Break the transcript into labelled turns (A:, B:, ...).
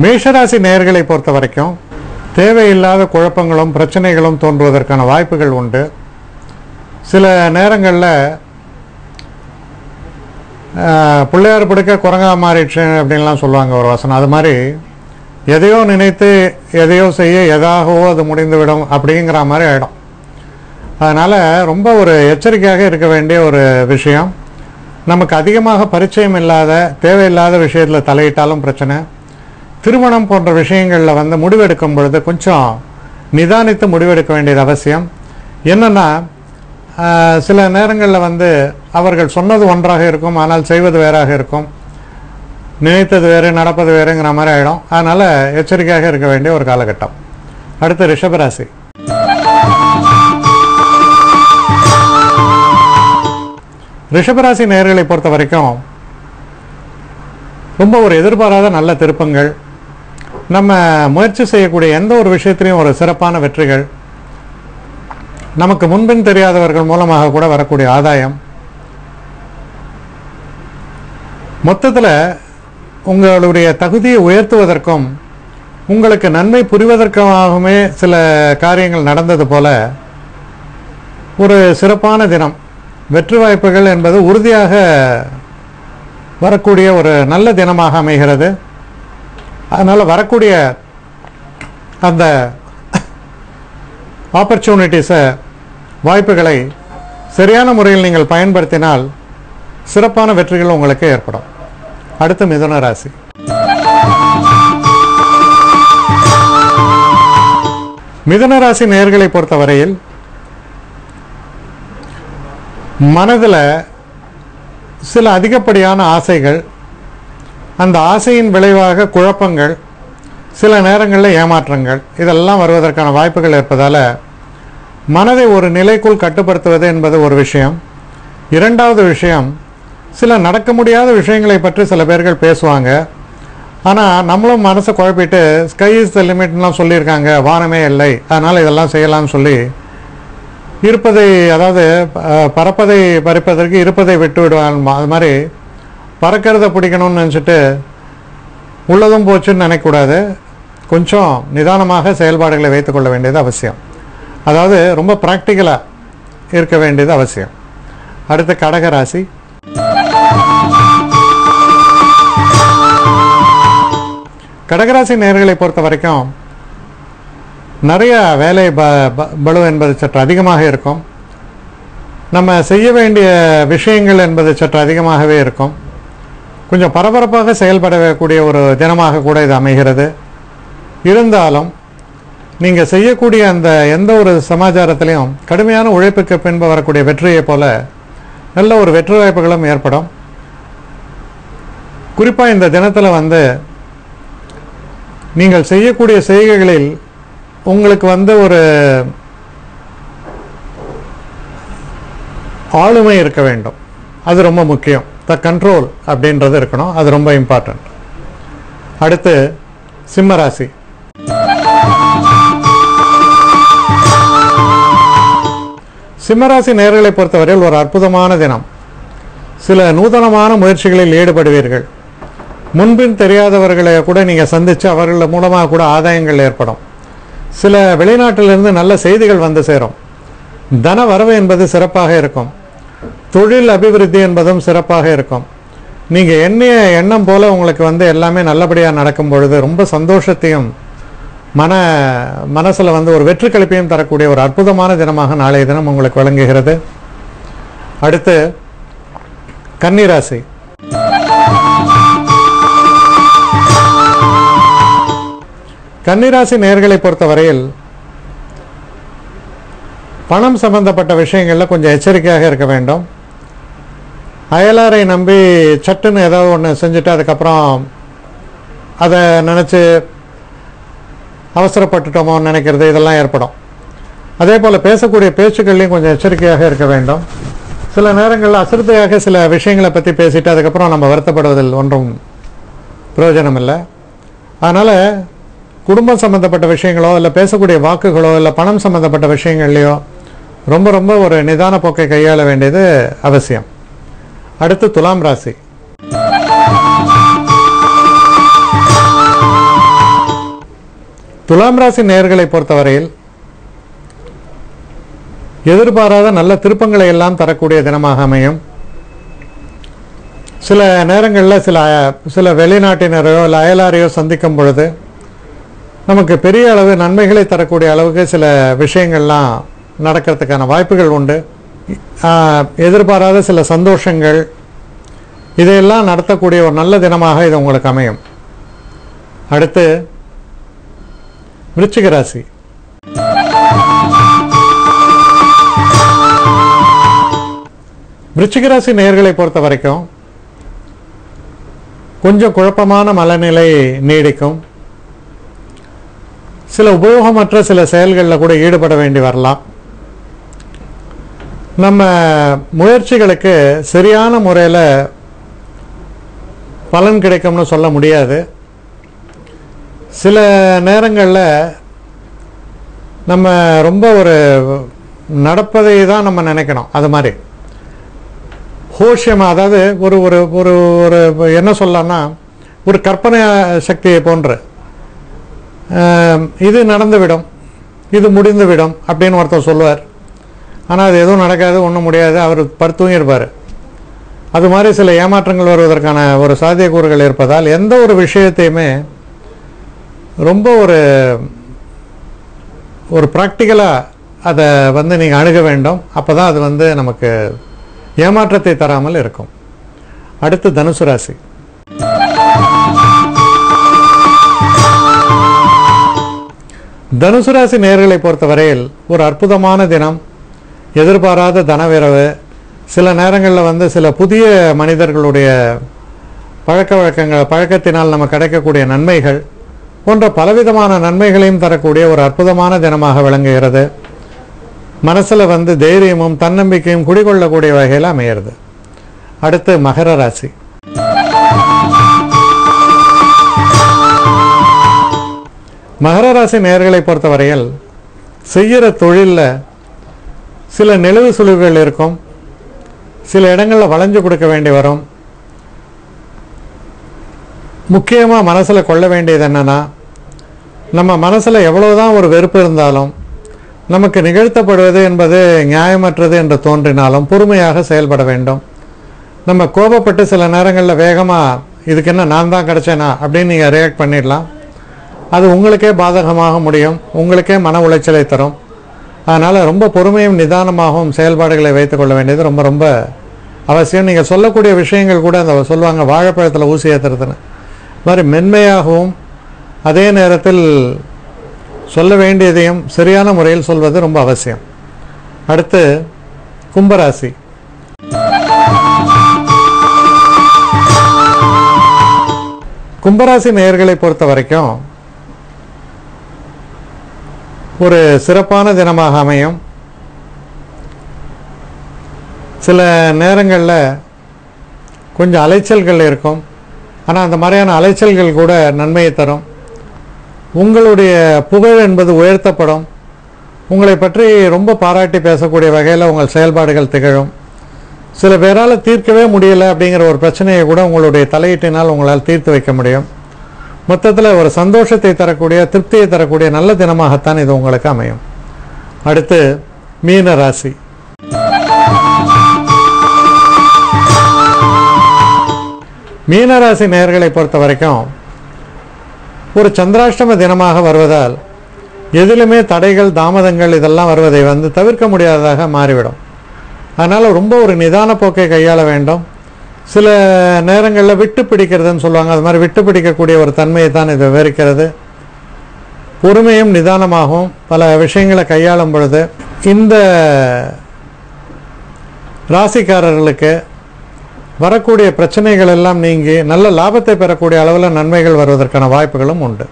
A: மேஷராசி நேயர்களை பொறுத்த வரைக்கும் தேவையில்லாத குழப்பங்களும் பிரச்சனைகளும் தோன்றுவதற்கான வாய்ப்புகள் உண்டு. சில நேரங்களில் பிள்ளையார் பிடிக்க குரங்கா மாறிடுச்சு அப்படின்லாம் சொல்லுவாங்க ஒரு வசனம். அது மாதிரி எதையோ நினைத்து எதையோ செய்ய எதாகவோ அது முடிந்துவிடும் அப்படிங்கிற மாதிரி ஆகிடும். அதனால் ரொம்ப ஒரு எச்சரிக்கையாக இருக்க வேண்டிய ஒரு விஷயம். நமக்கு அதிகமாக பரிச்சயம் இல்லாத தேவையில்லாத விஷயத்தில் தலையிட்டாலும் பிரச்சனை. திருமணம் போன்ற விஷயங்களில் முடிவெடுக்கும் பொழுது கொஞ்சம் நிதானித்து முடிவெடுக்க வேண்டியது அவசியம். என்னென்னா சில நேரங்களில் அவர்கள் சொன்னது ஒன்றாக இருக்கும், ஆனால் செய்வது வேறாக இருக்கும். நினைத்தது வேறு நடப்பது வேறுங்கிற மாதிரி ஆகிடும். அதனால் எச்சரிக்கையாக இருக்க வேண்டிய ஒரு காலகட்டம். அடுத்து ரிஷபராசி. ரிஷபராசி நேயர்களை பொறுத்த வரைக்கும் ரொம்ப ஒரு எதிர்பாராத நல்ல திருப்பங்கள், நம்ம முயற்சி செய்யக்கூடிய எந்த ஒரு விஷயத்திலையும் ஒரு சிறப்பான வெற்றிகள், நமக்கு முன்பின் தெரியாதவர்கள் மூலமாக கூட வரக்கூடிய ஆதாயம், மொத்தத்தில் உங்களுடைய தகுதியை உயர்த்துவதற்கும் உங்களுக்கு நன்மை புரிவதற்காகவுமே சில காரியங்கள் நடந்தது போல ஒரு சிறப்பான தினம். வெற்றி வாய்ப்புகள் என்பது உறுதியாக வரக்கூடிய ஒரு நல்ல தினமாக அமைகிறது. அதனால் வரக்கூடிய அந்த ஆப்பர்ச்சுனிட்டிஸை, வாய்ப்புகளை சரியான முறையில் நீங்கள் பயன்படுத்தினால் சிறப்பான வெற்றிகள் உங்களுக்கு ஏற்படும். அடுத்து மிதுன ராசி. மிதுன ராசி நேயர்களை பொறுத்தவரையில் மனதில் சில அதிகப்படியான ஆசைகள், அந்த ஆசையின் விளைவாக குழப்பங்கள், சில நேரங்களில் ஏமாற்றங்கள், இதெல்லாம் வருவதற்கான வாய்ப்புகள் இருப்பதால் மனதை ஒரு நிலைக்குள் கட்டுப்படுத்துவது என்பது ஒரு விஷயம். இரண்டாவது விஷயம், சில நடக்க முடியாத விஷயங்களை பற்றி சில பேர்கள் பேசுவாங்க. ஆனால் நம்மளும் மனசை குழப்பிட்டு ஸ்கை இஸ் த லிமிட்லாம் சொல்லியிருக்காங்க, வானமே இல்லை, அதனால் இதெல்லாம் செய்யலாம்னு சொல்லி இருப்பதை, அதாவது பறப்பதை பறிப்பதற்கு இருப்பதை விட்டு விடுவாங்க. அது மாதிரி பறக்கிறத பிடிக்கணும்னு நினச்சிட்டு உள்ளதும் போச்சுன்னு நினைக்கக்கூடாது. கொஞ்சம் நிதானமாக செயல்பாடுகளை வைத்துக்கொள்ள வேண்டியது அவசியம். அதாவது ரொம்ப ப்ராக்டிக்கலாக இருக்க வேண்டியது அவசியம். அடுத்து கடகராசி. கடகராசி நேயர்களை பொறுத்த வரைக்கும் நிறைய வேலை பளு என்பது சற்று அதிகமாக இருக்கும். நம்ம செய்ய வேண்டிய விஷயங்கள் என்பது சற்று அதிகமாகவே இருக்கும். கொஞ்சம் பரபரப்பாக செயல்படக்கூடிய ஒரு தினமாக கூட இது அமைகிறது. இருந்தாலும் நீங்கள் செய்யக்கூடிய அந்த எந்த ஒரு சமாச்சாரத்திலையும் கடுமையான உழைப்புக்கு பின்பு வரக்கூடிய வெற்றியை போல நல்ல ஒரு வெற்றி வாய்ப்புகளும் ஏற்படும். குறிப்பாக இந்த தினத்தில் நீங்கள் செய்யக்கூடிய செய்கைகளில் உங்களுக்கு ஒரு ஆளுமை இருக்க வேண்டும். அது ரொம்ப முக்கியம். த கண்ட்ரோல் அப்படின்றது இருக்கணும். அது ரொம்ப இம்பார்ட்டன்ட். அடுத்து சிம்மராசி. சிம்மராசி நேயர்களை பொறுத்தவரையில் ஒரு அற்புதமான தினம். சில நூதனமான முயற்சிகளில் ஈடுபடுவீர்கள். முன்பின் தெரியாதவர்களை கூட நீங்கள் சந்தித்து அவர்கள் மூலமாக கூட ஆதாயங்கள் ஏற்படும். சில வெளிநாட்டிலிருந்து நல்ல செய்திகள் வந்து சேரும். தன வரவு என்பது சிறப்பாக இருக்கும். தொழில் அபிவிருத்தி என்பதும் சிறப்பாக இருக்கும். நீங்கள் எண்ணிய எண்ணம் போல் உங்களுக்கு எல்லாமே நல்லபடியாக நடக்கும் பொழுது ரொம்ப சந்தோஷத்தையும் மனசில் ஒரு வெற்றி கழிப்பையும் தரக்கூடிய ஒரு அற்புதமான தினமாக நாளைய தினம் உங்களுக்கு வழங்குகிறது. அடுத்து கன்னிராசி. கன்னிராசி நேயர்களை பொறுத்தவரையில் பணம் சம்பந்தப்பட்ட விஷயங்களில் கொஞ்சம் எச்சரிக்கையாக இருக்க வேண்டும். அயலாரை நம்பி சட்டுன்னு ஏதாவது ஒன்று செஞ்சுட்டு அதுக்கப்புறம் அதை நினச்சி அவசரப்பட்டுட்டோமோன்னு நினைக்கிறது, இதெல்லாம் ஏற்படும். அதே போல் பேசக்கூடிய பேச்சுக்கள்லையும் கொஞ்சம் எச்சரிக்கையாக இருக்க வேண்டும். சில நேரங்களில் அசிரத்தையாக சில விஷயங்களை பற்றி பேசிட்டு அதுக்கப்புறம் நம்ம வருத்தப்படுவதில் ஒன்றும் பிரயோஜனம் இல்லை. அதனால் குடும்பம் சம்பந்தப்பட்ட விஷயங்களோ இல்லை பேசக்கூடிய வாக்குகளோ இல்லை பணம் சம்பந்தப்பட்ட விஷயங்கள்லையோ ரொம்ப ரொம்ப ஒரு நிதான போக்கை கையாள வேண்டியது அவசியம். அடுத்து துலாம் ராசி. துலாம் ராசி நேயர்களை பொறுத்தவரையில் எதிர்பாராத நல்ல திருப்பங்களை எல்லாம் தரக்கூடிய தினமாக அமையும். சில நேரங்களில் சில வெளிநாட்டினரையோ இல்லை அயலாரையோ சந்திக்கும் பொழுது நமக்கு பெரிய அளவு நன்மைகளை தரக்கூடிய அளவுக்கு சில விஷயங்கள்லாம் நடக்கிறதுக்கான வாய்ப்புகள் உண்டு. எதிர்பாராத சில சந்தோஷங்கள் இதையெல்லாம் நடத்தக்கூடிய ஒரு நல்ல தினமாக இது உங்களுக்கு அமையும். அடுத்து விருச்சிக ராசி. விருச்சிக ராசி நேயர்களை பொறுத்த வரைக்கும் கொஞ்சம் குழப்பமான மனநிலை நீடிக்கும். சில உபயோகமற்ற சில செயல்களில் கூட ஈடுபட வேண்டி வரலாம். நம்ம முயற்சிகளுக்கு சரியான முறையில் பலன் கிடைக்கும்னு சொல்ல முடியாது. சில நேரங்களில் நம்ம ரொம்ப ஒரு நடப்பதை தான் நம்ம நினைக்கணும். அது மாதிரி ஹோஷியமாக, அதாவது ஒரு ஒரு ஒரு ஒரு என்ன சொல்லலாம்னா ஒரு கற்பனை சக்தியை போன்று இது நடந்துவிடும், இது முடிந்துவிடும் அப்படின்னு ஒருத்தர் சொல்லுவார். ஆனால் அது எதுவும் நடக்காது, ஒன்றும் முடியாது, அவர் படுத்தும் இருப்பார். அது மாதிரி சில ஏமாற்றங்கள் வருவதற்கான ஒரு சாத்தியக்கூறுகள் இருப்பதால் எந்த ஒரு விஷயத்தையுமே ரொம்ப ஒரு ப்ராக்டிக்கலாக அதை நீங்கள் அணுக வேண்டும். அப்போ தான் அது நமக்கு ஏமாற்றத்தை தராமல் இருக்கும். அடுத்து தனுசு ராசி. தனுசு ராசி நேயர்களை பொறுத்தவரையில் ஒரு அற்புதமான தினம். எதிர்பாராத தனவிரவு. சில நேரங்களில் சில புதிய மனிதர்களுடைய பழக்கத்தினால் நம்ம கிடைக்கக்கூடிய நன்மைகள் போன்ற பலவிதமான நன்மைகளையும் தரக்கூடிய ஒரு அற்புதமான தினமாக விளங்குகிறது. மனசில் தைரியமும் தன்னம்பிக்கையும் குடிகொள்ளக்கூடிய வகையில் அமைகிறது. அடுத்து மகர ராசி. மகர ராசி நேயர்களை பொறுத்தவரையில் செய்கிற தொழிலில் சில நெளிவு சுழிவுகள் இருக்கும். சில இடங்களில் வளைஞ்சு கொடுக்க வேண்டி வரும். முக்கியமாக மனசில் கொள்ள வேண்டியது என்னென்னா, நம்ம மனசில் எவ்வளோதான் ஒரு வெறுப்பு இருந்தாலும் நமக்கு நிகழ்த்தப்படுவது என்பது நியாயமற்றது என்று தோன்றினாலும் பொறுமையாக செயல்பட வேண்டும். நம்ம கோபப்பட்டு சில நேரங்களில் வேகமாக இதுக்கு என்ன நான் தான் கிடைச்சேனா அப்படின்னு நீங்கள் ரியாக்ட் பண்ணிடலாம். அது உங்களுக்கே பாதகமாக முடியும், உங்களுக்கே மன உளைச்சலை தரும். அதனால் ரொம்ப பொறுமையும் நிதானமாகவும் செயல்பாடுகளை வைத்துக்கொள்ள வேண்டியது ரொம்ப ரொம்ப அவசியம். நீங்கள் சொல்லக்கூடிய விஷயங்கள் கூட அந்த சொல்லுவாங்க வாழைப்பழத்தில் ஊசி ஏற்றுறதுன்னு மாதிரி மென்மையாகவும் அதே நேரத்தில் சொல்ல வேண்டியதையும் சரியான முறையில் சொல்வது ரொம்ப அவசியம். அடுத்து கும்பராசி. கும்பராசி நேயர்களை பொறுத்த வரைக்கும் ஒரு சிறப்பான தினமாக அமையும். சில நேரங்களில் கொஞ்சம் அலைச்சல்கள் இருக்கும். ஆனால் அந்த மாதிரியான அலைச்சல்கள் கூட நன்மையை தரும். உங்களுடைய புகழ் என்பது உயர்த்தப்படும். உங்களை பற்றி ரொம்ப பாராட்டி பேசக்கூடிய வகையில் உங்கள் செயல்பாடுகள் திகழும். சில பேரால் தீர்க்கவே முடியலை அப்படிங்கிற ஒரு பிரச்சனையை கூட உங்களுடைய தலையீட்டினால் உங்களால் தீர்த்து வைக்க முடியும். மொத்தத்தில் ஒரு சந்தோஷத்தை தரக்கூடிய, திருப்தியை தரக்கூடிய நல்ல தினமாகத்தான் இது உங்களுக்கு அமையும். அடுத்து மீன ராசி. மீனராசி நேயர்களை பொறுத்த வரைக்கும் ஒரு சந்திராஷ்டம தினமாக வருவதால் எதிலுமே தடைகள், தாமதங்கள் இதெல்லாம் வருவதை தவிர்க்க முடியாததாக மாறிவிடும். அதனால் ரொம்ப ஒரு நிதான போக்கை கையாள வேண்டும். சில நேரங்களில் விட்டு பிடிக்கிறதுன்னு சொல்லுவாங்க, அது மாதிரி விட்டு பிடிக்கக்கூடிய ஒரு தன்மையை தான் இது விவரிக்கிறது. பொறுமையும் நிதானமாகவும் பல விஷயங்களை கையாளும் பொழுது இந்த ராசிக்காரர்களுக்கு வரக்கூடிய பிரச்சனைகள் எல்லாம் நீங்கி நல்ல லாபத்தை பெறக்கூடிய அளவில் நன்மைகள் வருவதற்கான வாய்ப்புகளும் உண்டு.